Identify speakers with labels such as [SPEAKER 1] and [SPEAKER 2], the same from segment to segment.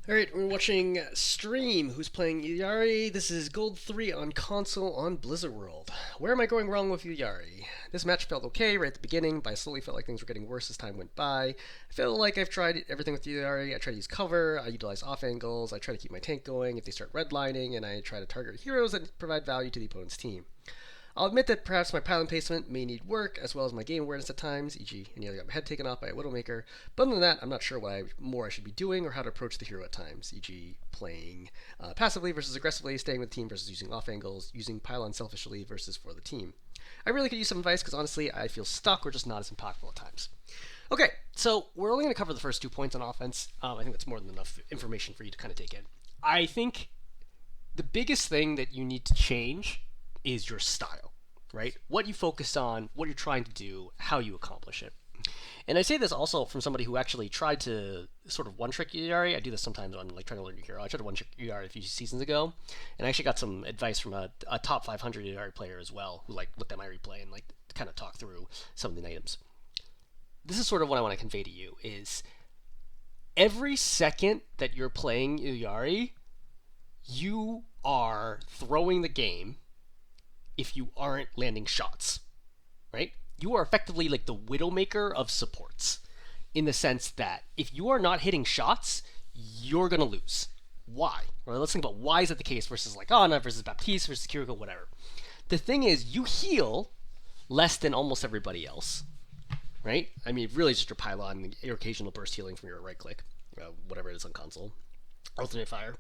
[SPEAKER 1] Alright, we're watching Stream, who's playing Illari. This is Gold 3 on console on Blizzard World. Where am I going wrong with Illari? This match felt okay right at the beginning, but I slowly felt like things were getting worse as time went by. I feel like I've tried everything with Illari. I try to use cover, I utilize off angles, I try to keep my tank going if they start redlining, and I try to target heroes that provide value to the opponent's team. I'll admit that perhaps my pylon placement may need work, as well as my game awareness at times, e.g. I nearly got my head taken off by a Widowmaker, but other than that, I'm not sure what more I should be doing or how to approach the hero at times, e.g. playing passively versus aggressively, staying with the team versus using off angles, using pylon selfishly versus for the team. I really could use some advice because honestly, I feel stuck or just not as impactful at times. Okay, so we're only going to cover the first 2 points on offense. I think that's more than enough information for you to kind of take in. I think the biggest thing that you need to change is your style, right? What you focus on, what you're trying to do, how you accomplish it. And I say this also from somebody who actually tried to sort of one-trick Illari. I do this sometimes on like trying to learn a hero. I tried to one-trick Illari a few seasons ago, and I actually got some advice from a top 500 Illari player as well, who like looked at my replay and like kind of talked through some of the items. This is sort of what I want to convey to you: is every second that you're playing Illari, you are throwing the game if you aren't landing shots, right? You are effectively like the Widowmaker of supports, in the sense that if you are not hitting shots, you're going to lose. Why? Well, let's think about why is that the case versus like Ana versus Baptiste versus Kiriko, whatever. The thing is, you heal less than almost everybody else, right? I mean, really just your pylon, your occasional burst healing from your right click, whatever it is on console, ultimate fire.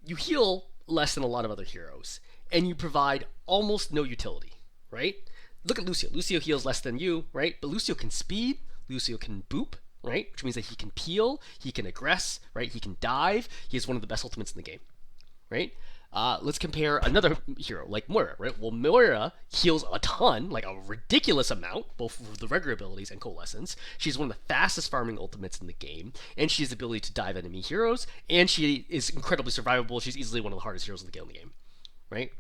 [SPEAKER 1] You heal less than a lot of other heroes, and you provide almost no utility, right? Look at Lucio. Lucio heals less than you, right? But Lucio can speed, Lucio can boop, right? Which means that he can peel, he can aggress, right? He can dive. He has one of the best ultimates in the game, right? Let's compare another hero, like Moira, right? Well, Moira heals a ton, like a ridiculous amount, both for the regular abilities and Coalescence. She's one of the fastest farming ultimates in the game, and she has the ability to dive enemy heroes, and she is incredibly survivable. She's easily one of the hardest heroes in the game, right?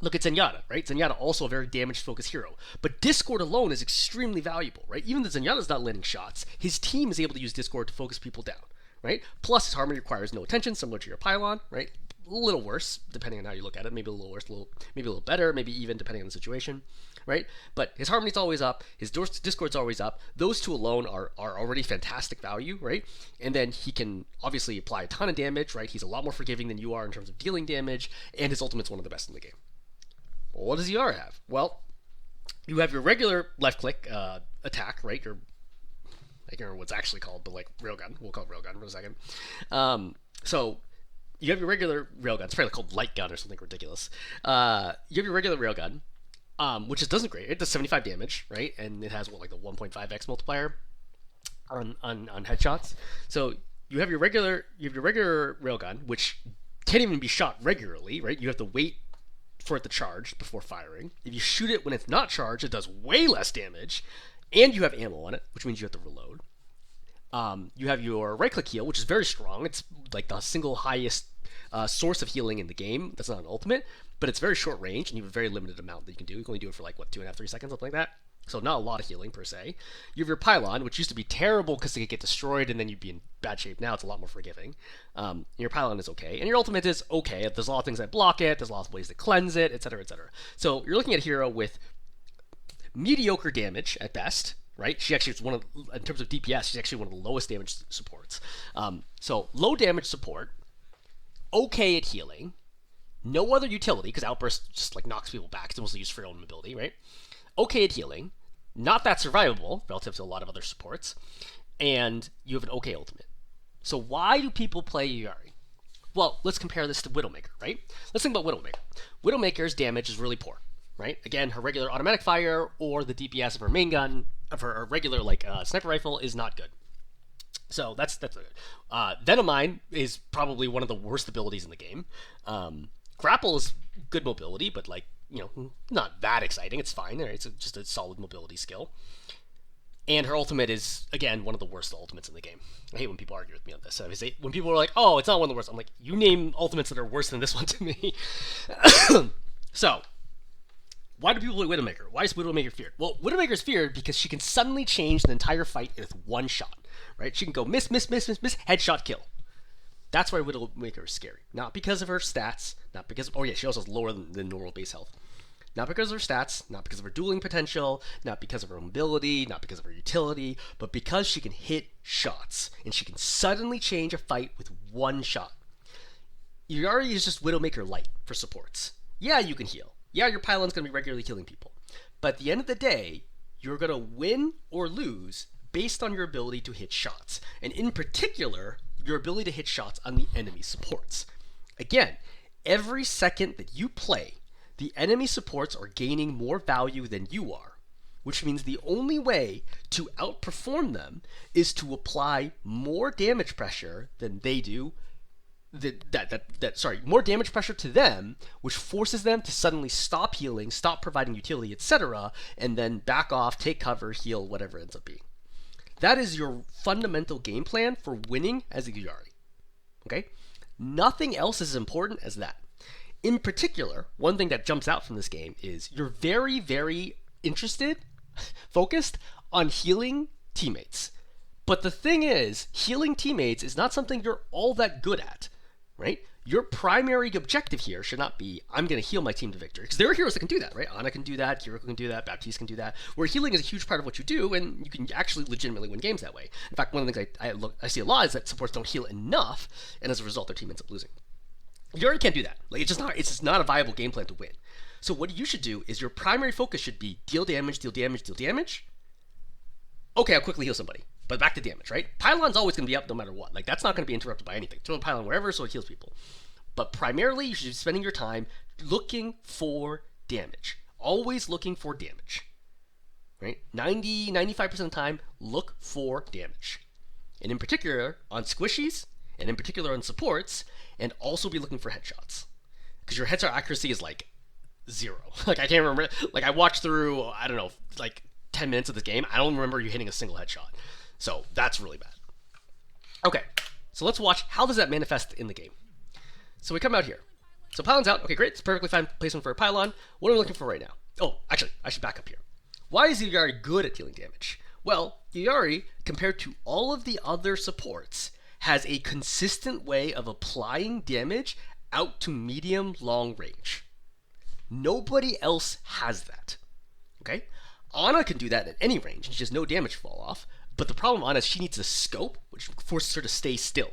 [SPEAKER 1] Look at Zenyatta, right? Zenyatta also a very damage-focused hero. But Discord alone is extremely valuable, right? Even though Zenyatta's not landing shots, his team is able to use Discord to focus people down, right? Plus, his harmony requires no attention, similar to your pylon, right? A little worse, depending on how you look at it. Maybe a little worse, maybe a little better, maybe even depending on the situation, right? But his harmony's always up, his Discord's always up. Those two alone are already fantastic value, right? And then he can obviously apply a ton of damage, right? He's a lot more forgiving than you are in terms of dealing damage, and his ultimate's one of the best in the game. Well, what does ER have? Well, you have your regular left click attack, right? Your, I can't remember what's actually called, but like railgun. We'll call it railgun for a second. So you have your regular railgun. It's probably called light gun or something ridiculous. You have your regular railgun, which just doesn't great. It does 75 damage, right? And it has what, like the 1.5x multiplier on headshots. So you have your regular railgun, which can't even be shot regularly, right? You have to wait for it to charge before firing. If you shoot it when it's not charged, it does way less damage, and you have ammo on it, which means you have to reload. You have your right-click heal, which is very strong. It's like the single highest source of healing in the game. That's not an ultimate, but it's very short range, and you have a very limited amount that you can do. You can only do it for like, what, 2.5, 3 seconds, something like that. So not a lot of healing, per se. You have your pylon, which used to be terrible because it could get destroyed and then you'd be in bad shape. Now it's a lot more forgiving. Your pylon is okay. And your ultimate is okay. There's a lot of things that block it. There's a lot of ways to cleanse it, etc., etc. So you're looking at a hero with mediocre damage at best, right? She actually is one of, in terms of DPS, she's actually one of the lowest damage supports. So low damage support, okay at healing, no other utility, because Outburst just like knocks people back. It's mostly used for your own mobility, right? Okay at healing, not that survivable relative to a lot of other supports, and you have an okay ultimate. So why do people play Illari? Well, let's compare this to Widowmaker, right? Let's think about Widowmaker. Widowmaker's damage is really poor, right? Again, her regular automatic fire or the DPS of her main gun, of her regular like sniper rifle is not good. So that's good. Venomine is probably one of the worst abilities in the game. Grapple is good mobility, but like, you know, not that exciting. It's fine. It's just a solid mobility skill. And her ultimate is, again, one of the worst ultimates in the game. I hate when people argue with me on this. When people are like, oh, it's not one of the worst, I'm like, you name ultimates that are worse than this one to me. So, why do people play Widowmaker? Why is Widowmaker feared? Well, Widowmaker is feared because she can suddenly change the entire fight with one shot, right? She can go miss, headshot, kill. That's why Widowmaker is scary. Not because of her stats, not because, oh yeah, she also has lower than normal base health. Not because of her stats, not because of her dueling potential, not because of her mobility, not because of her utility, but because she can hit shots, and she can suddenly change a fight with one shot. Illari is just Widowmaker light for supports. Yeah, you can heal. Yeah, your pylon's going to be regularly healing people. But at the end of the day, you're going to win or lose based on your ability to hit shots. And in particular, your ability to hit shots on the enemy supports. Again, every second that you play, the enemy supports are gaining more value than you are, which means the only way to outperform them is to apply more damage pressure than they do. More damage pressure to them, which forces them to suddenly stop healing, stop providing utility, etc., and then back off, take cover, heal, whatever it ends up being. That is your fundamental game plan for winning as a Illari. Okay? Nothing else is as important as that. In particular, one thing that jumps out from this game is you're very, very focused on healing teammates. But the thing is, healing teammates is not something you're all that good at, right? Your primary objective here should not be, I'm going to heal my team to victory. Because there are heroes that can do that, right? Ana can do that, Kiriko can do that, Baptiste can do that. Where healing is a huge part of what you do, and you can actually legitimately win games that way. In fact, one of the things I see a lot is that supports don't heal enough, and as a result, their team ends up losing. You already can't do that. Like, it's just not a viable game plan to win. So what you should do is your primary focus should be deal damage, deal damage, deal damage. Okay, I'll quickly heal somebody. But back to damage, right? Pylon's always going to be up no matter what. Like, that's not going to be interrupted by anything. Throw a pylon wherever so it heals people. But primarily, you should be spending your time looking for damage. Always looking for damage. Right? 95% of the time, look for damage. And in particular, on squishies, and in particular on supports, and also be looking for headshots. Because your headshot accuracy is like 0. Like, I can't remember. Like, I watched through, I don't know, like 10 minutes of this game. I don't remember you hitting a single headshot. So that's really bad. Okay, so let's watch how does that manifest in the game. So we come out here. So pylon's out. Okay, great. It's perfectly fine placement for a pylon. What are we looking for right now? Oh, actually, I should back up here. Why is Illari good at dealing damage? Well, Illari, compared to all of the other supports, has a consistent way of applying damage out to medium-long range. Nobody else has that. Okay? Ana can do that at any range, and she has no damage fall off. But the problem on is she needs a scope, which forces her to stay still,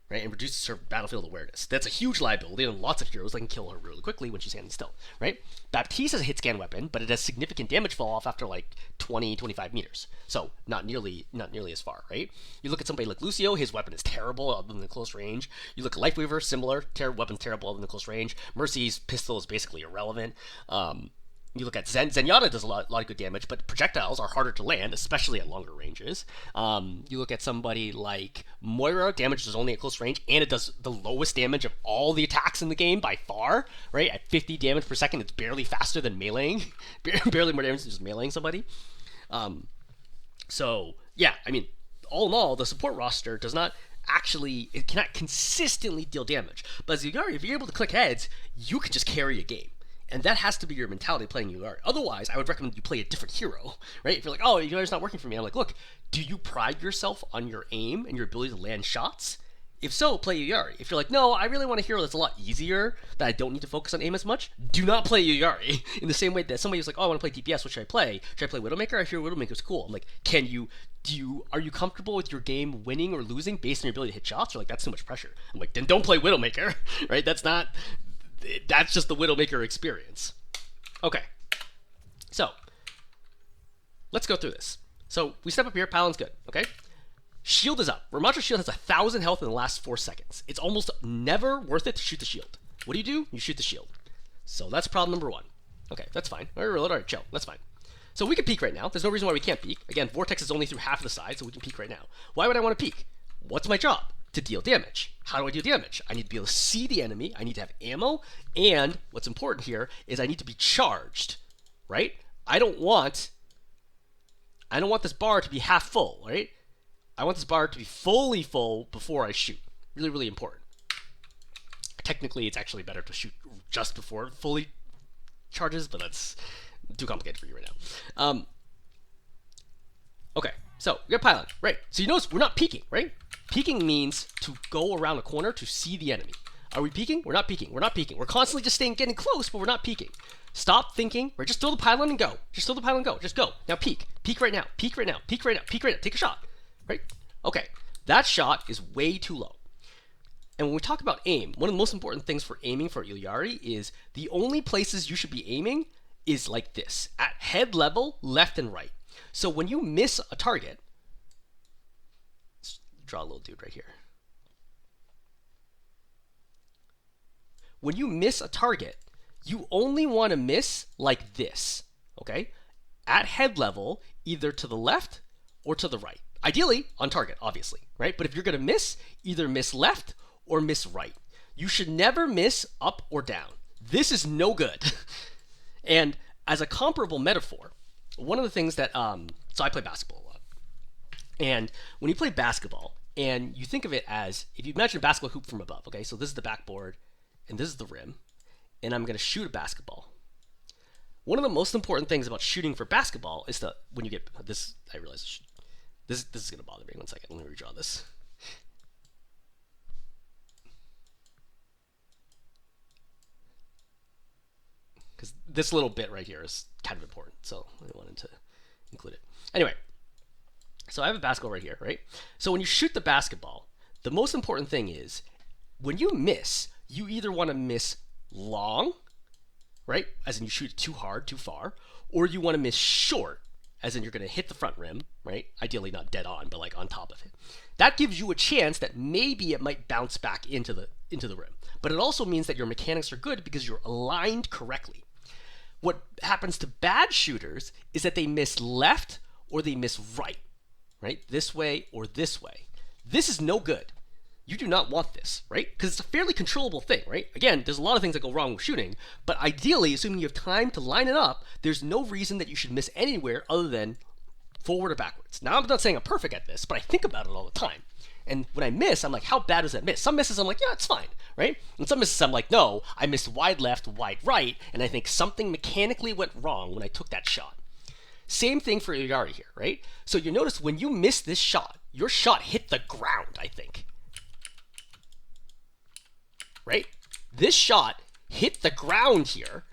[SPEAKER 1] right, and reduces her battlefield awareness. That's a huge liability, and lots of heroes that can kill her really quickly when she's standing still, right? Baptiste has a hit scan weapon, but it has significant damage fall off after like 20, 25 meters. So not nearly as far, right? You look at somebody like Lucio, his weapon is terrible other than the close range. You look at Lifeweaver, similar, weapon's terrible other than the close range. Mercy's pistol is basically irrelevant. You look at Zenyatta does a lot of good damage, but projectiles are harder to land, especially at longer ranges. You look at somebody like Moira, damage is only at close range, and it does the lowest damage of all the attacks in the game by far, right? At 50 damage per second, it's barely faster than meleeing. Barely more damage than just meleeing somebody. So, yeah, I mean, all in all, the support roster does not it cannot consistently deal damage. But as Illari, if you're able to click heads, you can just carry a game. And that has to be your mentality playing Illari. Otherwise, I would recommend you play a different hero, right? If you're like, oh, Illari's not working for me, I'm like, look, do you pride yourself on your aim and your ability to land shots? If so, play Illari. If you're like, no, I really want a hero that's a lot easier, that I don't need to focus on aim as much, do not play Illari. In the same way that somebody was like, oh, I want to play DPS, what should I play? Should I play Widowmaker? I hear Widowmaker's cool. I'm like, are you comfortable with your game winning or losing based on your ability to hit shots? Or like, that's too much pressure. I'm like, then don't play Widowmaker, right? That's just the Widowmaker experience. Okay, so let's go through this. So we step up here, pylon's good, okay? Shield is up. Ramattra's shield has 1,000 health in the last 4 seconds. It's almost never worth it to shoot the shield. What do? You shoot the shield. So that's problem number 1. Okay, that's fine. All right, reload. All right, chill. That's fine. So we can peek right now. There's no reason why we can't peek. Again, Vortex is only through half of the side, so we can peek right now. Why would I want to peek? What's my job? To deal damage. How do I deal damage? I need to be able to see the enemy, I need to have ammo, and what's important here is I need to be charged, right? I don't want this bar to be half full, right? I want this bar to be fully full before I shoot. Really, really important. Technically, it's actually better to shoot just before it fully charges, but that's too complicated for you right now. Okay, So we got pylon, right? So you notice we're not peeking, right? Peeking means to go around a corner to see the enemy. Are we peeking? We're not peeking. We're not peeking. We're constantly just getting close, but we're not peeking. Stop thinking. Right? Just throw the pylon and go. Just throw the pylon and go. Just go. Now peek. Peek right now. Peek right now. Peek right now. Peek right now. Take a shot. Right? Okay. That shot is way too low. And when we talk about aim, one of the most important things for aiming for Illari is the only places you should be aiming is like this. At head level, left and right. So when you miss a target, let's draw a little dude right here. When you miss a target, you only want to miss like this, okay? At head level, either to the left or to the right. Ideally, on target, obviously, right? But if you're going to miss, either miss left or miss right. You should never miss up or down. This is no good. And as a comparable metaphor, one of the things that, so I play basketball a lot. And when you play basketball, and you think of it as, if you imagine a basketball hoop from above, okay? So this is the backboard, and this is the rim, and I'm going to shoot a basketball. One of the most important things about shooting for basketball is that when you get this, I realize this is going to bother me. 1 second, let me redraw this. Because this little bit right here is kind of important, so I wanted to include it. Anyway, so I have a basketball right here, right? So when you shoot the basketball, the most important thing is when you miss, you either want to miss long, right? As in you shoot it too hard, too far, or you want to miss short, as in you're going to hit the front rim, right? Ideally not dead on, but like on top of it. That gives you a chance that maybe it might bounce back into the rim. But it also means that your mechanics are good because you're aligned correctly. What happens to bad shooters is that they miss left or they miss right? This way or this way. This is no good. You do not want this, right? Because it's a fairly controllable thing, right? Again, there's a lot of things that go wrong with shooting, but ideally, assuming you have time to line it up, there's no reason that you should miss anywhere other than forward or backwards. Now, I'm not saying I'm perfect at this, but I think about it all the time. And when I miss, I'm like, how bad was that miss? Some misses, I'm like, yeah, it's fine, right? And some misses, I'm like, no, I missed wide left, wide right, and I think something mechanically went wrong when I took that shot. Same thing for Illari here, right? So you notice when you miss this shot, your shot hit the ground, I think. Right? This shot hit the ground here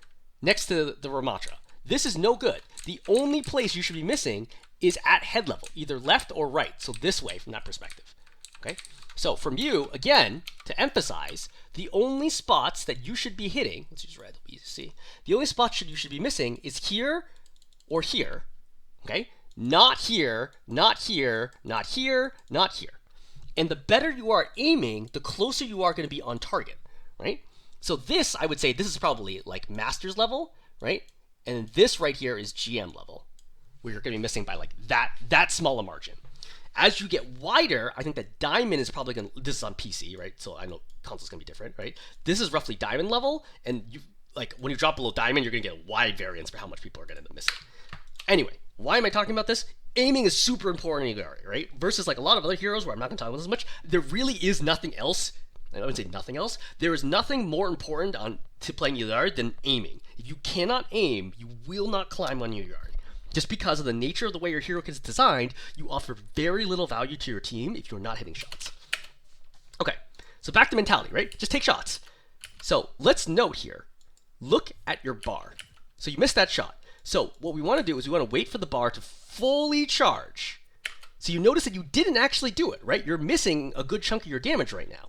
[SPEAKER 1] next to the Ramatra. This is no good. The only place you should be missing is at head level, either left or right. So this way from that perspective. Okay? So from you, again, to emphasize, the only spots that you should be hitting, let's use red, easy to see. The only spots you should be missing is here or here. Okay? Not here, not here, not here, not here. And the better you are at aiming, the closer you are going to be on target, right? So this, I would say, this is probably like master's level, right? And this right here is GM level, where you're going to be missing by like that small a margin. As you get wider, I think that diamond is probably going to, this is on PC, right? So I know console's going to be different, right? This is roughly diamond level, and you like when you drop below diamond, you're going to get a wide variance for how much people are going to end up missing. Anyway, why am I talking about this? Aiming is super important in Illari, right? Versus like a lot of other heroes where I'm not going to talk about this as much. There really is nothing else. I wouldn't say nothing else. There is nothing more important to playing Illari than aiming. If you cannot aim, you will not climb on Illari. Just because of the nature of the way your hero is designed, you offer very little value to your team if you're not hitting shots. Okay, so back to mentality, right? Just take shots. So let's note here. Look at your bar. So you missed that shot. So what we want to do is we want to wait for the bar to fully charge. So you notice that you didn't actually do it, right? You're missing a good chunk of your damage right now.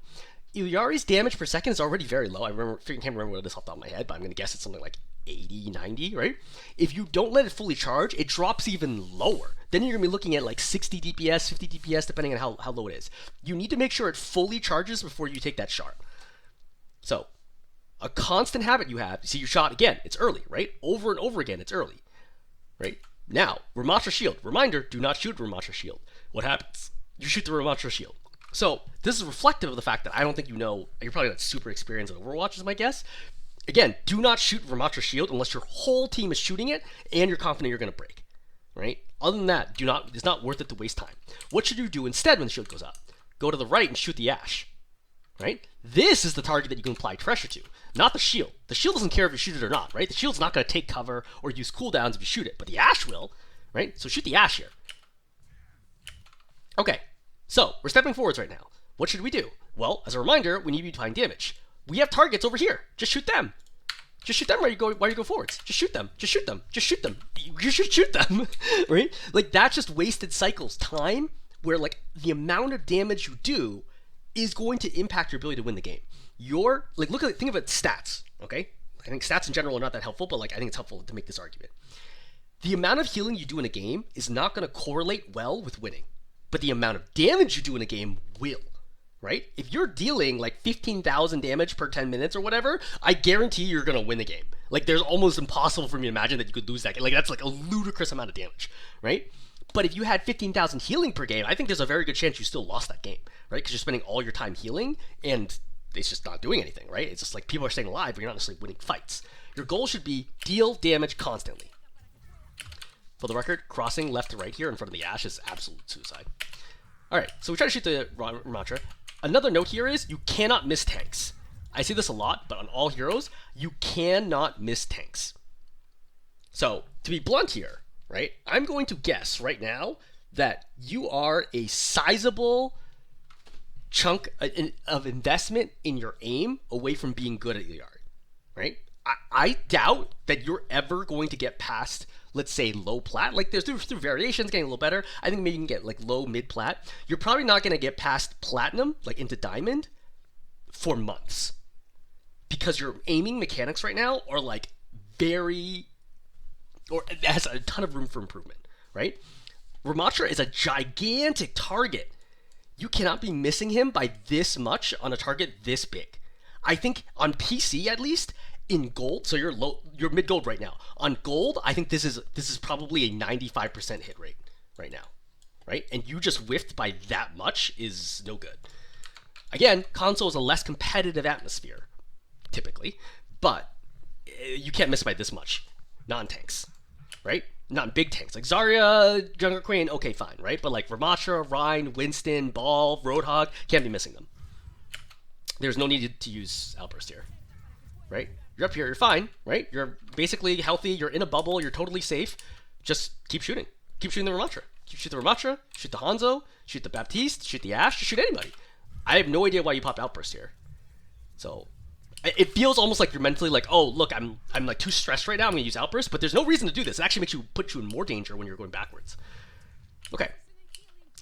[SPEAKER 1] Illari's damage per second is already very low. I can't remember what it is off the top of my head, but I'm going to guess it's something like 80, 90, right? If you don't let it fully charge, it drops even lower. Then you're going to be looking at like 60 DPS, 50 DPS, depending on how low it is. You need to make sure it fully charges before you take that shot. So a constant habit you have, see your shot again, it's early, right? Over and over again, it's early, right? Now, Ramatra Shield. Reminder, do not shoot Ramatra Shield. What happens? You shoot the Ramatra Shield. So this is reflective of the fact that I don't think you know, you're probably not super experienced at Overwatch is my guess. Again, do not shoot Ramatra Shield unless your whole team is shooting it and you're confident you're going to break, right? Other than that, it's not worth it to waste time. What should you do instead when the shield goes up? Go to the right and shoot the Ash, right? This is the target that you can apply pressure to, not the shield. The shield doesn't care if you shoot it or not, right? The shield's not going to take cover or use cooldowns if you shoot it, but the Ash will, right? So shoot the Ash here. Okay, so we're stepping forwards right now. What should we do? Well, as a reminder, we need to be applying damage. We have targets over here. Just shoot them. Just shoot them while you go forwards. Just shoot them. Just shoot them. Just shoot them. You should shoot them, right? Like, that's just wasted cycles, time, where, like, the amount of damage you do is going to impact your ability to win the game. Think of it stats, okay? I think stats in general are not that helpful, but, like, I think it's helpful to make this argument. The amount of healing you do in a game is not going to correlate well with winning, but the amount of damage you do in a game will. Right? If you're dealing like 15,000 damage per 10 minutes or whatever, I guarantee you're going to win the game. Like, there's almost impossible for me to imagine that you could lose that game. Like, that's like a ludicrous amount of damage, right? But if you had 15,000 healing per game, I think there's a very good chance you still lost that game, right? Because you're spending all your time healing and it's just not doing anything, right? It's just like people are staying alive, but you're not necessarily winning fights. Your goal should be deal damage constantly. For the record, crossing left to right here in front of the Ashe is absolute suicide. All right, so we try to shoot the Ramatra. Another note here is you cannot miss tanks. I see this a lot, but on all heroes, you cannot miss tanks. So, to be blunt here, right, I'm going to guess right now that you are a sizable chunk of investment in your aim away from being good at Illari, right? I doubt that you're ever going to get past, let's say, low plat. Like, there's through variations getting a little better. I think maybe you can get like low mid plat. You're probably not going to get past platinum, like into diamond, for months, because your aiming mechanics right now are like it has a ton of room for improvement, right? Ramatra is a gigantic target. You cannot be missing him by this much on a target this big. I think on PC at least. In gold, so you're mid gold right now. On gold, I think this is probably a 95% hit rate right now, right? And you just whiffed by that much is no good. Again, console is a less competitive atmosphere, typically, but you can't miss by this much. Non-tanks, right? Not big tanks. Like Zarya, Jungle Queen, okay, fine, right? But like Ramatra, Rein, Winston, Ball, Roadhog, can't be missing them. There's no need to use Outburst here, right? You're up here, you're fine, right? You're basically healthy, you're in a bubble, you're totally safe. Just keep shooting. Keep shooting the Ramatra. Shoot the Ramatra, shoot the Hanzo, shoot the Baptiste, shoot the Ashe, shoot anybody. I have no idea why you popped Outburst here. So, it feels almost like you're mentally like, oh, look, I'm like too stressed right now, I'm gonna use Outburst, but there's no reason to do this. It actually put you in more danger when you're going backwards. Okay.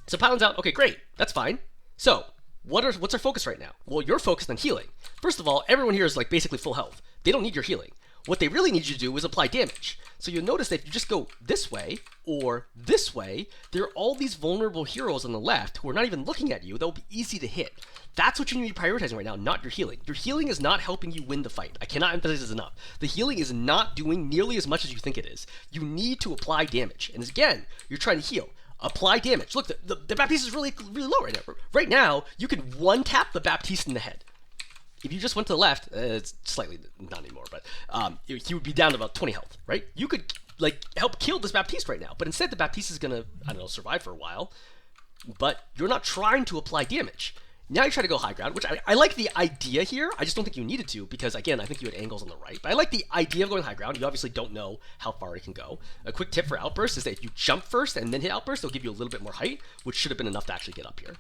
[SPEAKER 1] So Pylon's out, okay, great, that's fine. So, what's our focus right now? Well, you're focused on healing. First of all, everyone here is like basically full health. They don't need your healing. What they really need you to do is apply damage. So you'll notice that if you just go this way or this way, there are all these vulnerable heroes on the left who are not even looking at you that will be easy to hit. That's what you need to be prioritizing right now, not your healing. Your healing is not helping you win the fight. I cannot emphasize this enough. The healing is not doing nearly as much as you think it is. You need to apply damage. And again, you're trying to heal. Apply damage. Look, the Baptiste is really low right now. Right now, you can one-tap the Baptiste in the head. If you just went to the left, it's slightly not anymore, but he would be down to about 20 health, right? You could like help kill this Baptiste right now, but instead the Baptiste is gonna, I don't know, survive for a while. But you're not trying to apply damage. Now you try to go high ground, which I like the idea here. I just don't think you needed to because, again, I think you had angles on the right. But I like the idea of going high ground. You obviously don't know how far it can go. A quick tip for Outburst is that if you jump first and then hit Outburst, it'll give you a little bit more height, which should have been enough to actually get up here.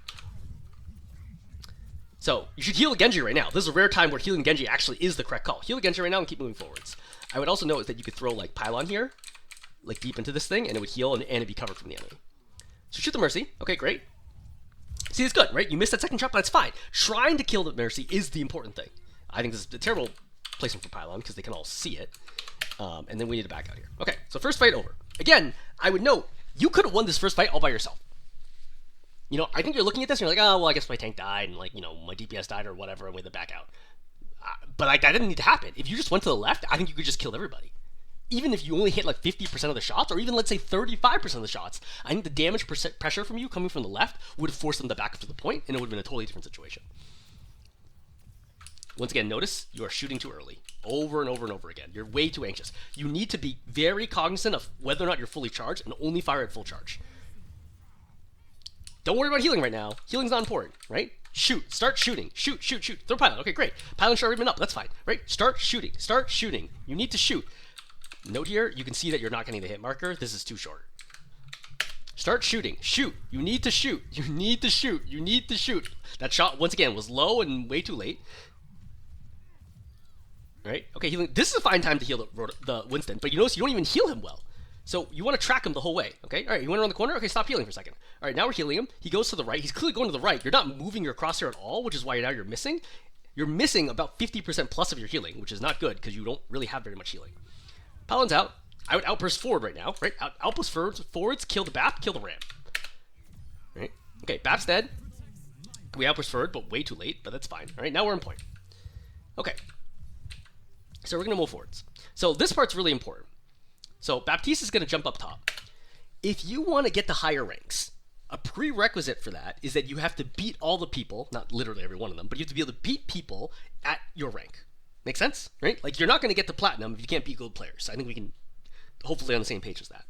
[SPEAKER 1] So, you should heal Genji right now. This is a rare time where healing Genji actually is the correct call. Heal Genji right now and keep moving forwards. I would also note that you could throw, like, Pylon here, like, deep into this thing, and it would heal and it'd be covered from the enemy. So shoot the Mercy. Okay, great. See, it's good, right? You missed that second shot, but that's fine. Trying to kill the Mercy is the important thing. I think this is a terrible placement for Pylon, because they can all see it. And then we need to back out here. Okay, so first fight over. Again, I would note, you could have won this first fight all by yourself. You know, I think you're looking at this and you're like, oh, well, I guess my tank died, and, like, you know, my DPS died or whatever, and we had to back out. But, like, that didn't need to happen. If you just went to the left, I think you could just kill everybody. Even if you only hit, like, 50% of the shots, or even, let's say, 35% of the shots, I think the damage pressure from you coming from the left would have forced them to back up to the point, and it would have been a totally different situation. Once again, notice you are shooting too early. Over and over and over again. You're way too anxious. You need to be very cognizant of whether or not you're fully charged, and only fire at full charge. Don't worry about healing right now. Healing's not important, right? Shoot. Start shooting. Shoot, shoot, shoot. Throw Pylon. Okay, great. Pylon should already been up. That's fine, right? Start shooting. Start shooting. You need to shoot. Note here, you can see that you're not getting the hit marker. This is too short. Start shooting. Shoot. You need to shoot. You need to shoot. You need to shoot. That shot, once again, was low and way too late. Right? Okay, healing. This is a fine time to heal the Winston, but you notice you don't even heal him well. So you want to track him the whole way, okay? All right, you went around the corner? Okay, stop healing for a second. All right, now we're healing him. He goes to the right. He's clearly going to the right. You're not moving your crosshair at all, which is why now you're missing. You're missing about 50% plus of your healing, which is not good because you don't really have very much healing. Paladin's out. I would outburst forward right now, right? Outburst forwards, kill the BAP, kill the ram. Right? Okay, BAP's dead. We outburst forward, but way too late, but that's fine. All right, now we're in point. Okay. So we're going to move forwards. So this part's really important. So Baptiste is going to jump up top. If you want to get to higher ranks, a prerequisite for that is that you have to beat all the people, not literally every one of them, but you have to be able to beat people at your rank. Make sense? Right? Like, you're not going to get to platinum if you can't beat gold players. I think we can hopefully on the same page as that.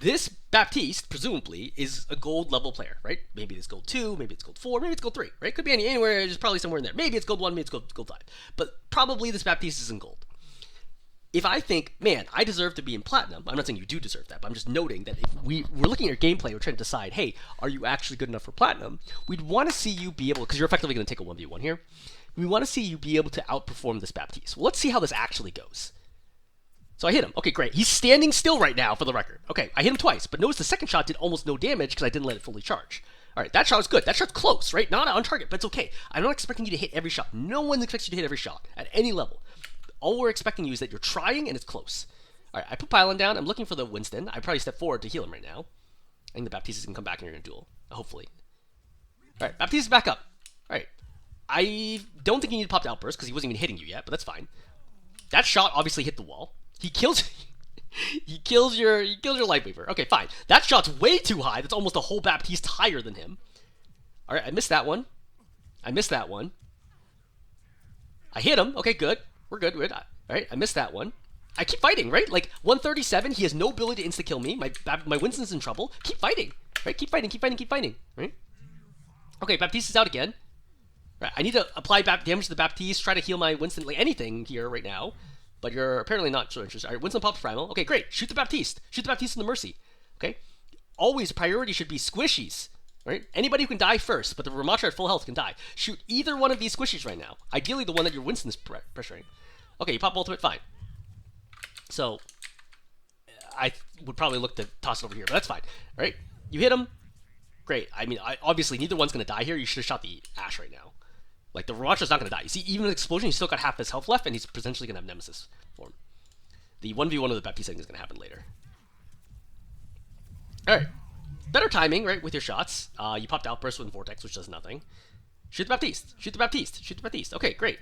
[SPEAKER 1] This Baptiste, presumably, is a gold level player, right? Maybe it's gold 2, maybe it's gold 4, maybe it's gold 3, right? Could be anywhere, it's probably somewhere in there. Maybe it's gold 1, maybe it's gold 5. But probably this Baptiste is in gold. If I think, man, I deserve to be in platinum, I'm not saying you do deserve that, but I'm just noting that if we're looking at your gameplay, we're trying to decide, hey, are you actually good enough for platinum? We'd want to see you be able, because you're effectively going to take a 1v1 here, we want to see you be able to outperform this Baptiste. Well, let's see how this actually goes. So I hit him. Okay, great. He's standing still right now, for the record. Okay, I hit him twice, but notice the second shot did almost no damage because I didn't let it fully charge. All right, that shot was good. That shot's close, right? Not on target, but it's okay. I'm not expecting you to hit every shot. No one expects you to hit every shot at any level. All we're expecting you is that you're trying and it's close. All right, I put Pylon down. I'm looking for the Winston. I probably step forward to heal him right now. I think the Baptiste is going to come back and you're going to duel, hopefully. All right, Baptiste is back up. All right. I don't think you need to pop the outburst because he wasn't even hitting you yet, but that's fine. That shot obviously hit the wall. He kills he kills your Lightweaver. Okay, fine. That shot's way too high. That's almost a whole Baptiste higher than him. All right, I missed that one. I missed that one. I hit him. Okay, good. We're good. All right, I missed that one. I keep fighting, right? Like 137, he has no ability to insta-kill me. My Winston's in trouble. Keep fighting, right? Keep fighting, keep fighting, keep fighting, right? Okay, Baptiste is out again. Right, I need to apply damage to the Baptiste, try to heal my Winston, like anything here right now. But you're apparently not so interested. All right, Winston pops Primal. Okay, great. Shoot the Baptiste. Shoot the Baptiste in the Mercy. Okay? Always priority should be squishies. Right? Anybody who can die first, but the Ramattra at full health can die. Shoot either one of these squishies right now. Ideally the one that your Winston's pressuring. Okay, you pop ultimate, fine. So, I would probably look to toss it over here, but that's fine. All right? You hit him. Great. I mean, obviously neither one's going to die here. You should have shot the Ash right now. Like, the Ramattra's not going to die. You see, even with explosion, he's still got half his health left, and he's potentially going to have Nemesis form. The 1v1 of the Baptiste thing is going to happen later. Alright. Better timing, right, with your shots. You popped Outburst with Vortex, which does nothing. Shoot the Baptiste. Shoot the Baptiste. Shoot the Baptiste. Okay, great.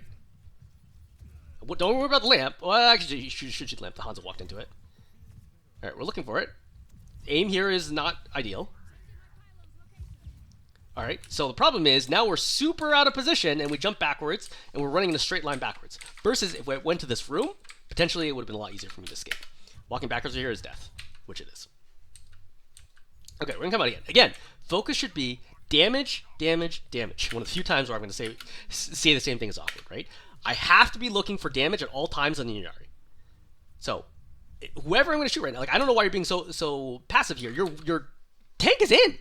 [SPEAKER 1] Don't worry about the lamp. Well, actually, you should shoot the lamp. The Hanzo walked into it. Alright, we're looking for it. Aim here is not ideal. Alright, so the problem is, now we're super out of position, and we jump backwards, and we're running in a straight line backwards. Versus, if we went to this room, potentially it would have been a lot easier for me to escape. Walking backwards here is death, which it is. Okay, we're going to come out again. Again, focus should be damage, damage, damage. One of the few times where I'm going to say the same thing as awkward, right? I have to be looking for damage at all times on the Illari. So, whoever I'm going to shoot right now, like, I don't know why you're being so passive here. Your tank is in!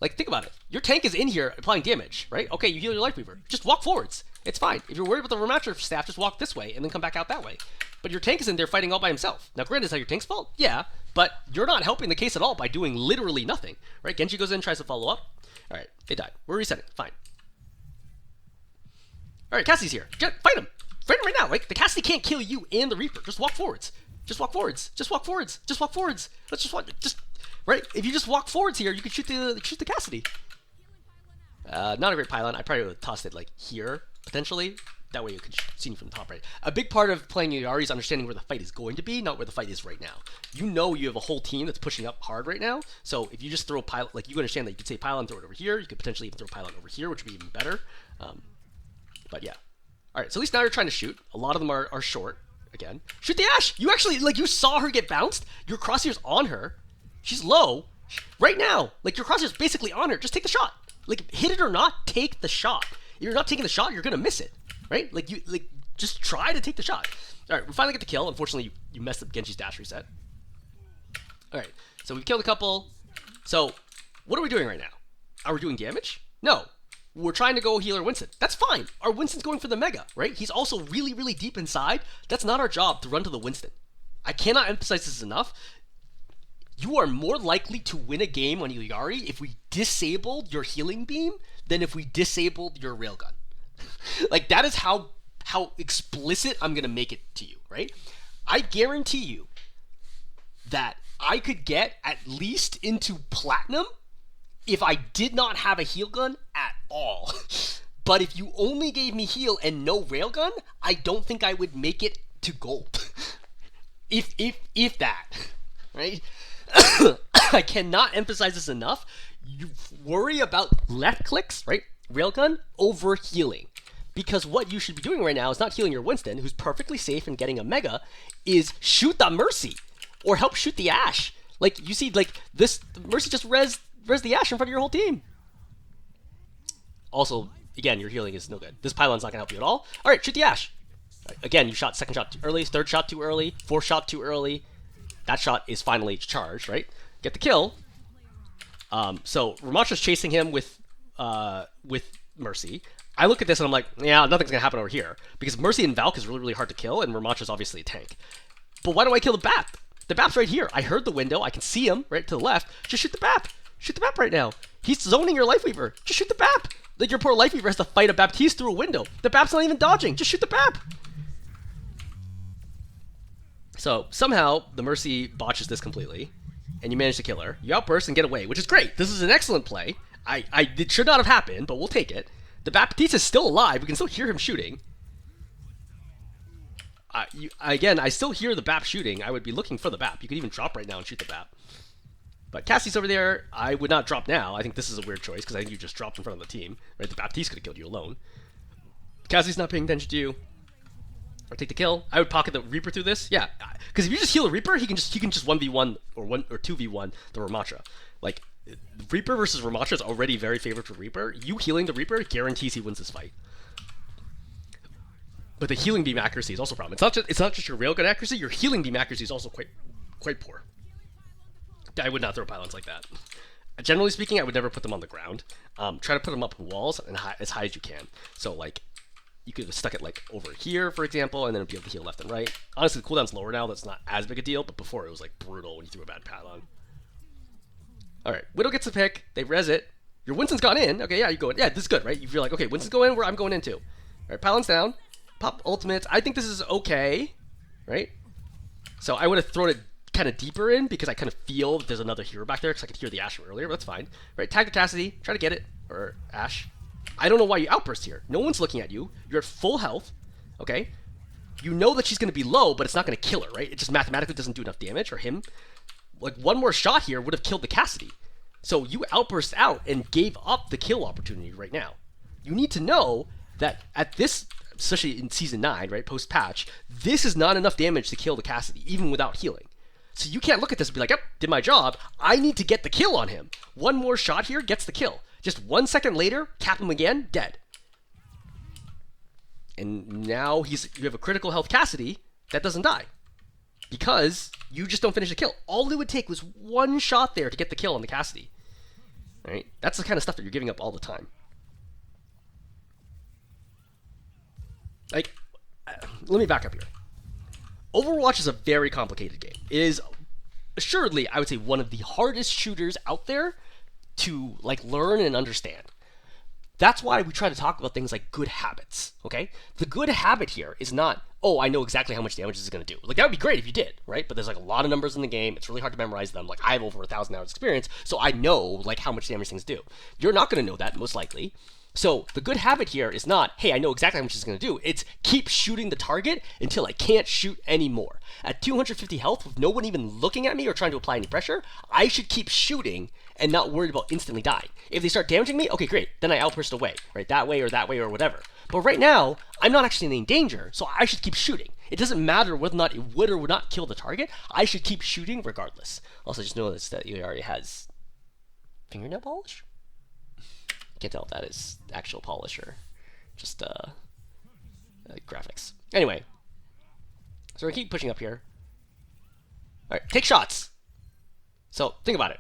[SPEAKER 1] Like, think about it. Your tank is in here applying damage, right? Okay, you heal your Lightweaver. Just walk forwards. It's fine. If you're worried about the Ramattra staff, just walk this way and then come back out that way. But your tank is in there fighting all by himself. Now, granted, is that your tank's fault? Yeah, but you're not helping the case at all by doing literally nothing, right? Genji goes in, tries to follow up. All right, they died. We're resetting. Fine. All right, Cassie's here. Fight him. Fight him right now. Like, the Cassie can't kill you and the Reaper. Just walk forwards. Just walk forwards. Just walk forwards. Just walk forwards. Let's just walk. Just... Right? If you just walk forwards here, you can shoot the Cassidy. Not a great pylon. I probably would have tossed it like here, potentially. That way you could see me from the top right. A big part of playing Illari is understanding where the fight is going to be, not where the fight is right now. You know you have a whole team that's pushing up hard right now, so if you just throw a pylon, like you understand that you could say pylon, throw it over here, you could potentially even throw pylon over here, which would be even better. But yeah. Alright, so at least now you're trying to shoot. A lot of them are short, again. Shoot the Ash! You actually, like, you saw her get bounced, your crosshair's on her. She's low. Right now. Like, your crosshair's basically on her. Just take the shot. Like, hit it or not, take the shot. If you're not taking the shot, you're gonna miss it. Right? Like, just try to take the shot. Alright, we finally get the kill. Unfortunately, you messed up Genji's dash reset. Alright. So we've killed a couple. So what are we doing right now? Are we doing damage? No. We're trying to go healer Winston. That's fine. Our Winston's going for the Mega, right? He's also really, really deep inside. That's not our job to run to the Winston. I cannot emphasize this enough. You are more likely to win a game on Illari if we disabled your healing beam than if we disabled your railgun. Like, that is how explicit I'm going to make it to you, right? I guarantee you that I could get at least into Platinum if I did not have a heal gun at all. But if you only gave me heal and no railgun, I don't think I would make it to gold. if that, right? I cannot emphasize this enough. You worry about left clicks, right? Railgun over healing. Because what you should be doing right now is not healing your Winston, who's perfectly safe and getting a Mega, is shoot the Mercy. Or help shoot the Ashe. Like, you see, like, this Mercy just res the Ashe in front of your whole team. Also, again, your healing is no good. This pylon's not going to help you at all. Alright, shoot the Ashe. Right, again, you shot second shot too early, third shot too early, fourth shot too early. That shot is finally charged, right? Get the kill. So Ramacha's chasing him with Mercy. I look at this and I'm like, yeah, nothing's gonna happen over here because Mercy and Valk is really, really hard to kill, and Ramacha's obviously a tank. But why do I kill the BAP? The BAP's right here. I heard the window. I can see him right to the left. Just shoot the BAP. Shoot the BAP right now. He's zoning your Lifeweaver. Just shoot the BAP. Like, your poor Lifeweaver has to fight a Baptiste through a window. The BAP's not even dodging. Just shoot the BAP. So somehow the Mercy botches this completely, and you manage to kill her. You outburst and get away, which is great. This is an excellent play. It should not have happened, but we'll take it. The Baptiste is still alive. We can still hear him shooting. Again, I still hear the BAP shooting. I would be looking for the BAP. You could even drop right now and shoot the BAP. But Cassie's over there. I would not drop now. I think this is a weird choice because I think you just dropped in front of the team. Right? The Baptiste could have killed you alone. Cassie's not paying attention to you. Or take the kill. I would pocket the Reaper through this. Yeah, because if you just heal a Reaper, he can just 1v1 or 2v1 the Ramacha. Like, Reaper versus Ramacha is already very favored for Reaper. You healing the Reaper guarantees he wins this fight. But the healing beam accuracy is also a problem. It's not just your railgun accuracy. Your healing beam accuracy is also quite poor. I would not throw pylons like that. Generally speaking, I would never put them on the ground. Try to put them up in walls and as high as you can. So, like, you could have stuck it like over here, for example, and then be able to heal left and right. Honestly, the cooldown's lower now. That's not as big a deal, but before it was like brutal when you threw a bad pylon. All right, Widow gets a pick. They res it. Your Winston's gone in. Okay, yeah, you go in. Yeah, this is good, right? You're like, okay, Winston's going in where I'm going in too. All right, pylon's down. Pop ultimates. I think this is okay, right? So I would have thrown it kind of deeper in because I kind of feel that there's another hero back there because I could hear the Ashe from earlier, but that's fine. Right, tag to Cassidy. Try to get it. Or Ashe. I don't know why you outburst here. No one's looking at you. You're at full health, okay? You know that she's going to be low, but it's not going to kill her, right? It just mathematically doesn't do enough damage, or him. Like, one more shot here would have killed the Cassidy. So you outburst out and gave up the kill opportunity right now. You need to know that at this, especially in Season 9, right, post-patch, this is not enough damage to kill the Cassidy, even without healing. So you can't look at this and be like, yep, did my job. I need to get the kill on him. One more shot here gets the kill. Just 1 second later, tap him again, dead. And now you have a critical health Cassidy that doesn't die. Because you just don't finish the kill. All it would take was one shot there to get the kill on the Cassidy. Right? That's the kind of stuff that you're giving up all the time. Like, let me back up here. Overwatch is a very complicated game. It is assuredly, I would say, one of the hardest shooters out there to like learn and understand. That's why we try to talk about things like good habits, okay? The good habit here is not, oh, I know exactly how much damage this is going to do. Like, that would be great if you did, right? But there's like a lot of numbers in the game. It's really hard to memorize them. Like, I have over 1,000 hours experience, so I know like how much damage things do. You're not going to know that, most likely. So the good habit here is not, hey, I know exactly how much it's going to do. It's keep shooting the target until I can't shoot anymore. At 250 health, with no one even looking at me or trying to apply any pressure, I should keep shooting and not worried about instantly dying. If they start damaging me, okay, great. Then I outburst away, right? That way or whatever. But right now, I'm not actually in danger, so I should keep shooting. It doesn't matter whether or not it would or would not kill the target. I should keep shooting regardless. Also, just notice that Illari has fingernail polish. Can't tell if that is actual polish or just graphics. Anyway, so we're gonna keep pushing up here. All right, take shots. So think about it.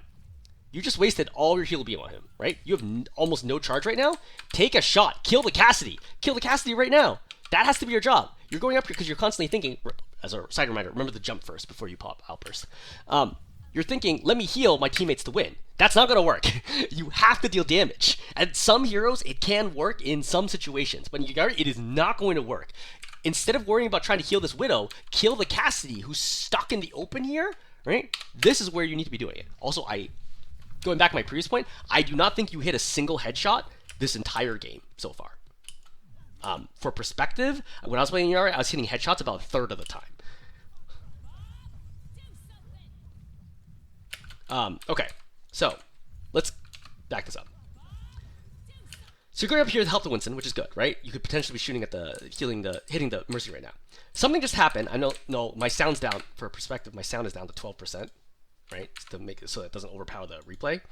[SPEAKER 1] You just wasted all your heal beam on him, right? You have almost no charge right now. Take a shot. Kill the Cassidy. Kill the Cassidy right now. That has to be your job. You're going up here because you're constantly thinking, as a side reminder, remember the jump first before you pop outburst. You're thinking, let me heal my teammates to win. That's not going to work. You have to deal damage. And some heroes, it can work in some situations, but in Illari, it is not going to work. Instead of worrying about trying to heal this Widow, kill the Cassidy who's stuck in the open here, right? This is where you need to be doing it. Also, going back to my previous point, I do not think you hit a single headshot this entire game so far. For perspective, when I was playing Illari, I was hitting headshots about a third of the time. Okay, so let's back this up. So you're going up here to help the Winston, which is good, right? You could potentially be shooting at hitting the Mercy right now. Something just happened. I know, no, my sound's down. For perspective, my sound is down to 12%, right? To make it so it doesn't overpower the replay.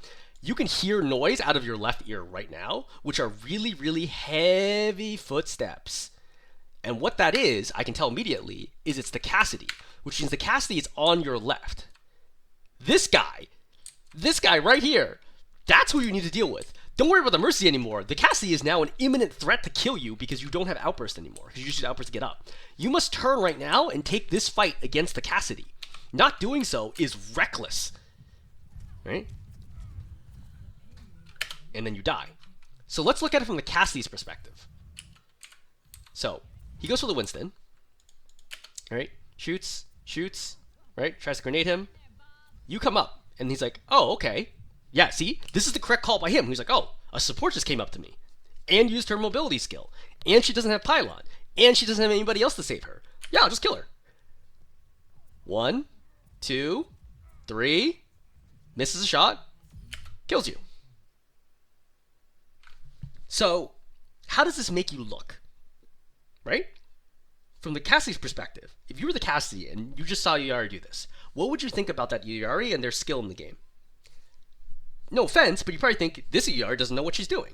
[SPEAKER 1] You can hear noise out of your left ear right now, which are really, really heavy footsteps. And what that is, I can tell immediately, is it's the Cassidy, which means the Cassidy is on your left. This guy right here, that's who you need to deal with. Don't worry about the Mercy anymore. The Cassidy is now an imminent threat to kill you because you don't have Outburst anymore, because you just use Outburst to get up. You must turn right now and take this fight against the Cassidy. Not doing so is reckless, right? And then you die. So let's look at it from the Cassidy's perspective. So he goes for the Winston, right? Shoots, right? Tries to grenade him. You come up, and he's like, oh, okay. Yeah, see? This is the correct call by him. He's like, oh, a support just came up to me and used her mobility skill, and she doesn't have Pylon, and she doesn't have anybody else to save her. Yeah, I'll just kill her. 1, 2, 3, misses a shot, kills you. So, how does this make you look? Right? From the Cassidy's perspective, if you were the Cassidy and you just saw Illari do this, what would you think about that Illari and their skill in the game? No offense, but you probably think this Illari doesn't know what she's doing,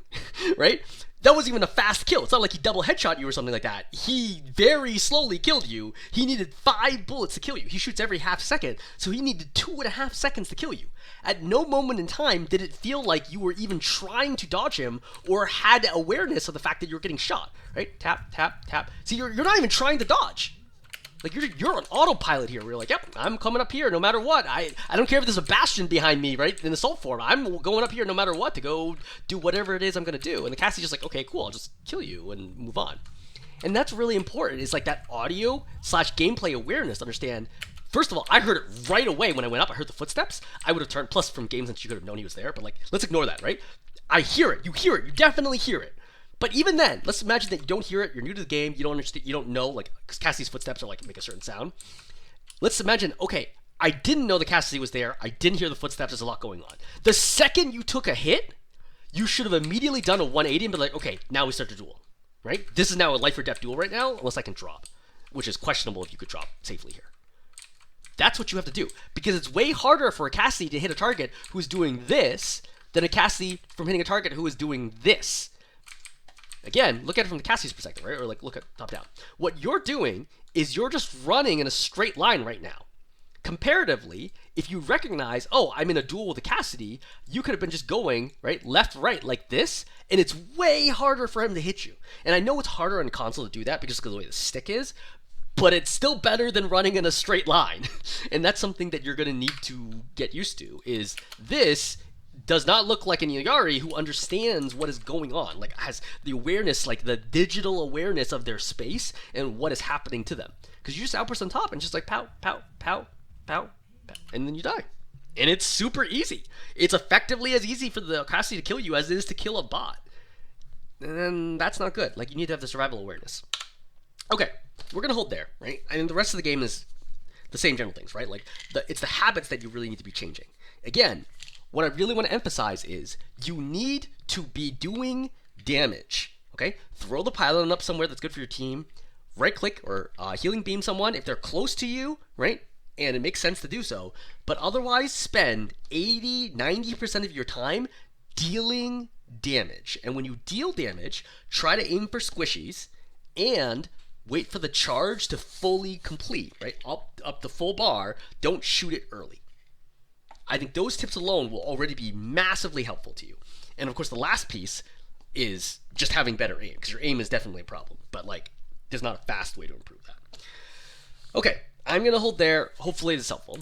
[SPEAKER 1] right? That wasn't even a fast kill. It's not like he double headshot you or something like that. He very slowly killed you. He needed 5 bullets to kill you. He shoots every half second, so he needed 2.5 seconds to kill you. At no moment in time did it feel like you were even trying to dodge him or had awareness of the fact that you were getting shot, right? Tap, tap, tap. See, you're not even trying to dodge. Like, you're on autopilot here. Where you're like, yep, I'm coming up here no matter what. I don't care if there's a Bastion behind me, right, in assault form. I'm going up here no matter what to go do whatever it is I'm going to do. And the Cassie's just like, okay, cool, I'll just kill you and move on. And that's really important. It's like that audio / gameplay awareness to understand. First of all, I heard it right away when I went up. I heard the footsteps. I would have turned, plus from games that you could have known he was there. But, like, let's ignore that, right? I hear it. You hear it. You definitely hear it. But even then, let's imagine that you don't hear it, you're new to the game, you don't understand, you don't know, like, because Cassie's footsteps are like, make a certain sound. Let's imagine, okay, I didn't know the Cassie was there, I didn't hear the footsteps, there's a lot going on. The second you took a hit, you should have immediately done a 180 and be like, okay, now we start the duel, right? This is now a life or death duel right now, unless I can drop, which is questionable if you could drop safely here. That's what you have to do, because it's way harder for a Cassie to hit a target who's doing this than a Cassie from hitting a target who is doing this. Again, look at it from the Cassie's perspective, right? Or like look at top down. What you're doing is you're just running in a straight line right now. Comparatively, if you recognize, oh, I'm in a duel with a Cassidy, you could have been just going, right, left, right, like this, and it's way harder for him to hit you. And I know it's harder on console to do that because of the way the stick is, but it's still better than running in a straight line. And that's something that you're going to need to get used to, is this does not look like an Illari who understands what is going on, like has the awareness, like the digital awareness of their space and what is happening to them. Because you just outburst on top and just like pow, pow, pow, pow, pow, and then you die. And it's super easy. It's effectively as easy for the Cassie to kill you as it is to kill a bot. And that's not good. Like, you need to have the survival awareness. Okay, we're going to hold there, right? I mean, the rest of the game is the same general things, right? Like, it's the habits that you really need to be changing. Again, what I really want to emphasize is you need to be doing damage, okay? Throw the pylon up somewhere that's good for your team. Right-click or healing beam someone if they're close to you, right? And it makes sense to do so. But otherwise, spend 80, 90% of your time dealing damage. And when you deal damage, try to aim for squishies and wait for the charge to fully complete, right? Up the full bar. Don't shoot it early. I think those tips alone will already be massively helpful to you. And of course, the last piece is just having better aim, because your aim is definitely a problem. But like, there's not a fast way to improve that. Okay, I'm gonna hold there. Hopefully, this is helpful.